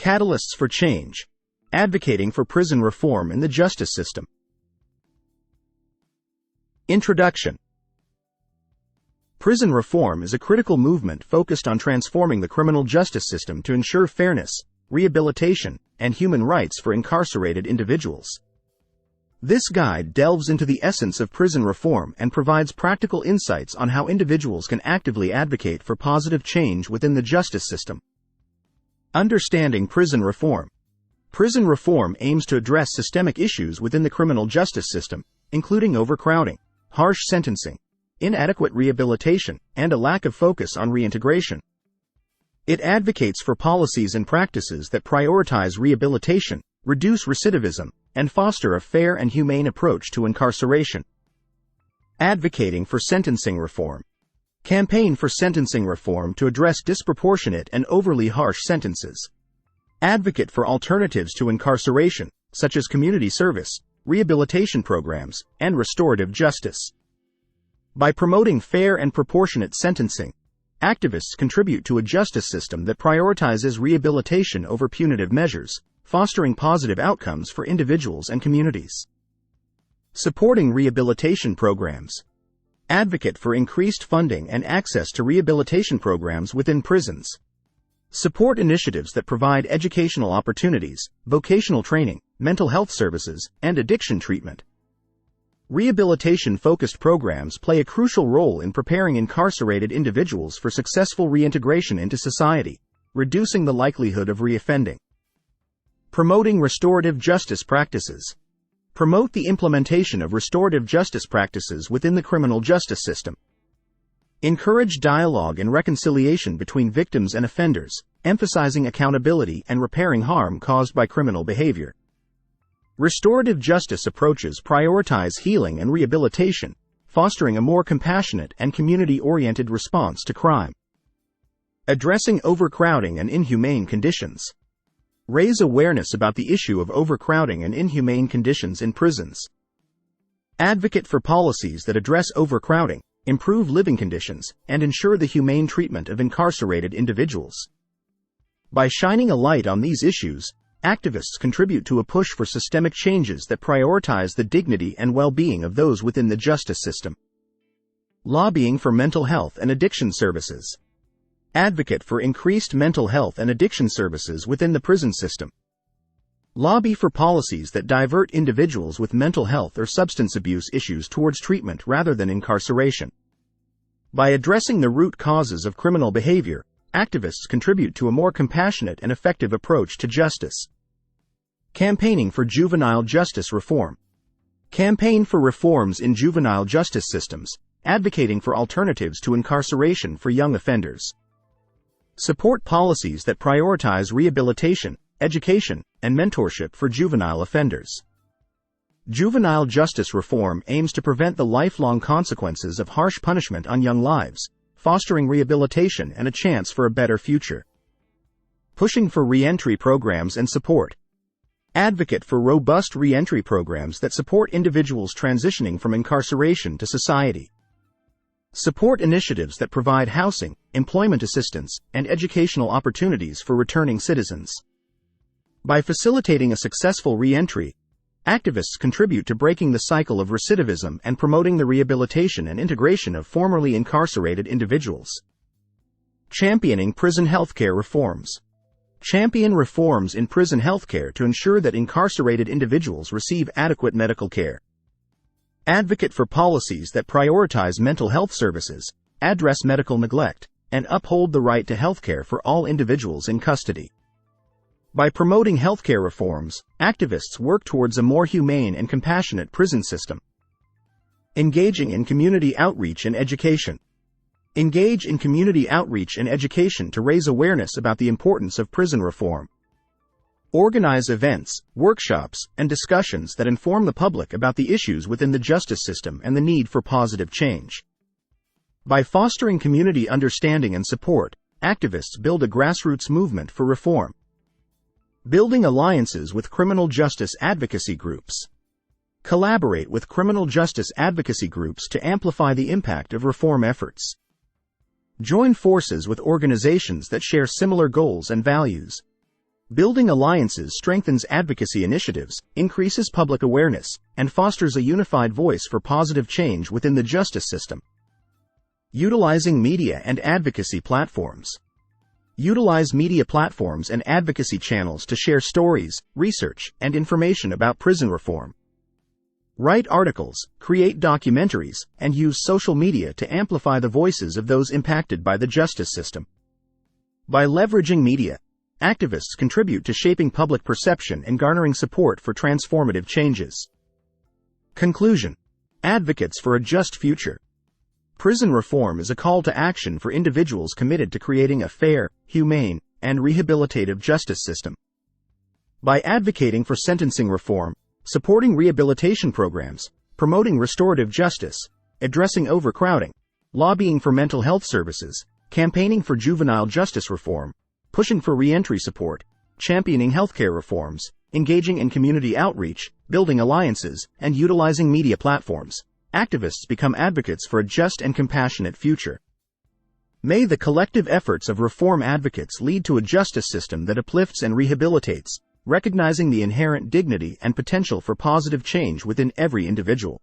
Catalysts for change. Advocating for prison reform in the justice system. Introduction. Prison reform is a critical movement focused on transforming the criminal justice system to ensure fairness, rehabilitation, and human rights for incarcerated individuals. This guide delves into the essence of prison reform and provides practical insights on how individuals can actively advocate for positive change within the justice system. Understanding prison reform. Prison reform aims to address systemic issues within the criminal justice system, including overcrowding, harsh sentencing, inadequate rehabilitation, and a lack of focus on reintegration. It advocates for policies and practices that prioritize rehabilitation, reduce recidivism, and foster a fair and humane approach to incarceration. Advocating for sentencing reform. Campaign for sentencing reform to address disproportionate and overly harsh sentences. Advocate for alternatives to incarceration, such as community service, rehabilitation programs, and restorative justice. By promoting fair and proportionate sentencing, activists contribute to a justice system that prioritizes rehabilitation over punitive measures, fostering positive outcomes for individuals and communities. Supporting rehabilitation programs. Advocate for increased funding and access to rehabilitation programs within prisons. Support initiatives that provide educational opportunities, vocational training, mental health services, and addiction treatment. Rehabilitation-focused programs play a crucial role in preparing incarcerated individuals for successful reintegration into society, reducing the likelihood of reoffending. Promoting restorative justice practices. Promote the implementation of restorative justice practices within the criminal justice system. Encourage dialogue and reconciliation between victims and offenders, emphasizing accountability and repairing harm caused by criminal behavior. Restorative justice approaches prioritize healing and rehabilitation, fostering a more compassionate and community-oriented response to crime. Addressing overcrowding and inhumane conditions. Raise awareness about the issue of overcrowding and inhumane conditions in prisons. Advocate for policies that address overcrowding, improve living conditions, and ensure the humane treatment of incarcerated individuals. By shining a light on these issues, activists contribute to a push for systemic changes that prioritize the dignity and well-being of those within the justice system. Lobbying for mental health and addiction services. Advocate for increased mental health and addiction services within the prison system. Lobby for policies that divert individuals with mental health or substance abuse issues towards treatment rather than incarceration. By addressing the root causes of criminal behavior, activists contribute to a more compassionate and effective approach to justice. Campaigning for juvenile justice reform. Campaign for reforms in juvenile justice systems, advocating for alternatives to incarceration for young offenders. Support policies that prioritize rehabilitation, education, and mentorship for juvenile offenders. Juvenile justice reform aims to prevent the lifelong consequences of harsh punishment on young lives, fostering rehabilitation and a chance for a better future. Pushing for re-entry programs and support. Advocate for robust re-entry programs that support individuals transitioning from incarceration to society. Support initiatives that provide housing, employment assistance, and educational opportunities for returning citizens. By facilitating a successful re-entry, activists contribute to breaking the cycle of recidivism and promoting the rehabilitation and integration of formerly incarcerated individuals. Championing prison healthcare reforms. Champion reforms in prison healthcare to ensure that incarcerated individuals receive adequate medical care. Advocate for policies that prioritize mental health services, address medical neglect, and uphold the right to healthcare for all individuals in custody. By promoting healthcare reforms, activists work towards a more humane and compassionate prison system. Engaging in community outreach and education. Engage in community outreach and education to raise awareness about the importance of prison reform. Organize events, workshops, and discussions that inform the public about the issues within the justice system and the need for positive change. By fostering community understanding and support, activists build a grassroots movement for reform. Building alliances with criminal justice advocacy groups. Collaborate with criminal justice advocacy groups to amplify the impact of reform efforts. Join forces with organizations that share similar goals and values. Building alliances strengthens advocacy initiatives, increases public awareness, and fosters a unified voice for positive change within the justice system. Utilizing media and advocacy platforms. Utilize media platforms and advocacy channels to share stories, research, and information about prison reform. Write articles, create documentaries, and use social media to amplify the voices of those impacted by the justice system. By leveraging media, activists contribute to shaping public perception and garnering support for transformative changes. Conclusion. Advocates for a just future. Prison reform is a call to action for individuals committed to creating a fair, humane, and rehabilitative justice system. By advocating for sentencing reform, supporting rehabilitation programs, promoting restorative justice, addressing overcrowding, lobbying for mental health services, campaigning for juvenile justice reform, pushing for reentry support, championing healthcare reforms, engaging in community outreach, building alliances, and utilizing media platforms, activists become advocates for a just and compassionate future. May the collective efforts of reform advocates lead to a justice system that uplifts and rehabilitates, recognizing the inherent dignity and potential for positive change within every individual.